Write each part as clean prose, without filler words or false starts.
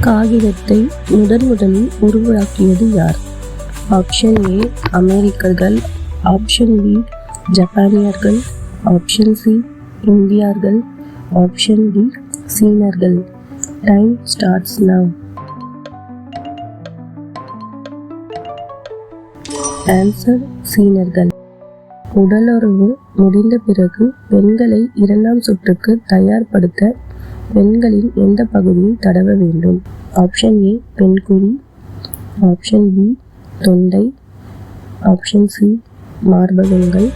காகிதத்தை முதலில் உருவாக்கியது யார்? ஆப்ஷன் ஏ அமெரிக்கர்கள், ஆப்ஷன் பி ஜப்பானியர்கள், ஆப்ஷன் சி இந்தியர்கள், ஆப்ஷன் டி சீனர்கள். Time starts now. ஆன்சர் சீனர்கள். உடலுறவு முடிந்த பிறகு பெண்களை இரண்டாம் சுற்றுக்கு தயார்படுத்த பெண்களின் எந்த பகுதியை தடவ வேண்டும்? ஆப்ஷன் ஏ பெண்குழி, ஆப்ஷன் பி தொண்டை, ஆப்ஷன் சி மார்பகங்கள்,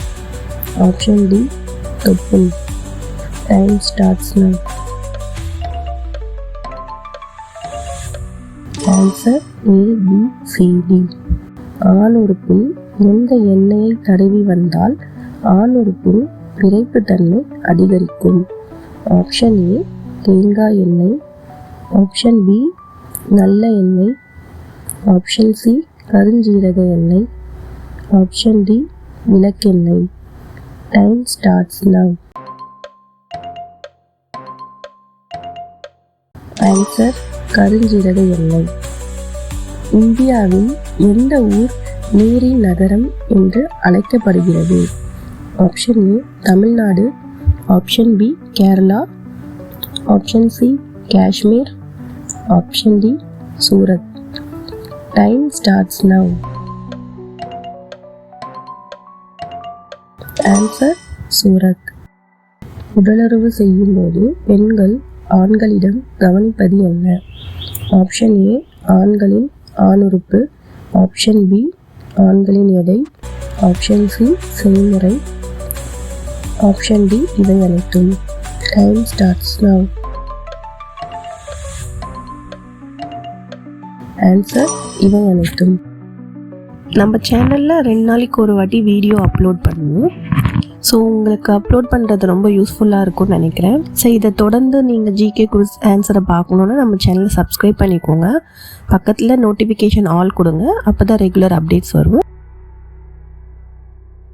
ஆப்ஷன் டி தொப்புள். Time starts now. Answer A B C D. ஆண் உறுப்பில் எந்த எண்ணெயை தடவி வந்தால் ஆண் உறுப்பின் விரைப்புத்தன்மை அதிகரிக்கும்? ஆப்ஷன் ஏ தேங்காய் எண்ணெய், ஆப்ஷன் பி நல்ல எண்ணெய், ஆப்ஷன் சி கருஞ்சீரக எண்ணெய், ஆப்ஷன் டி விளக்கெண்ணெய். Time starts now. ஆன்சர் கருஞ்சீரக எண்ணெய். இந்தியாவில் எந்த ஊர் நீரின் நகரம் என்று அழைக்கப்படுகிறது? Option A Tamil Nadu, option B Kerala, option C Kashmir, option D Surat. Time starts now. Answer Surat. உடலுறவு செய்யும் போது பெண்கள் ஆண்களிடம் கவனிப்பது என்ன? ஆப்ஷன் ஏ ஆண்களின் ஆணுறுப்பு, ஆப்ஷன் பி ஆண்களின் எடை, ஆப்ஷன் சி செய்முறை, ஆப்ஷன் டி இவை அனைத்தும். Time starts now. ஆன்சர் இவை அனைத்தும். நம்ம சேனலில் 2 நாளைக்கு ஒரு வாட்டி வீடியோ அப்லோட் பண்ணுவோம். ஸோ உங்களுக்கு அப்லோட் பண்ணுறது ரொம்ப யூஸ்ஃபுல்லாக இருக்கும்னு நினைக்கிறேன். ஸோ இதை தொடர்ந்து நீங்கள் ஜிகே குவிஸ் ஆன்சரை பார்க்கணுன்னா நம்ம சேனலை சப்ஸ்கிரைப் பண்ணிக்கோங்க. பக்கத்தில் நோட்டிஃபிகேஷன் ஆல் கொடுங்க, அப்போ தான் ரெகுலர் அப்டேட்ஸ் வரும்.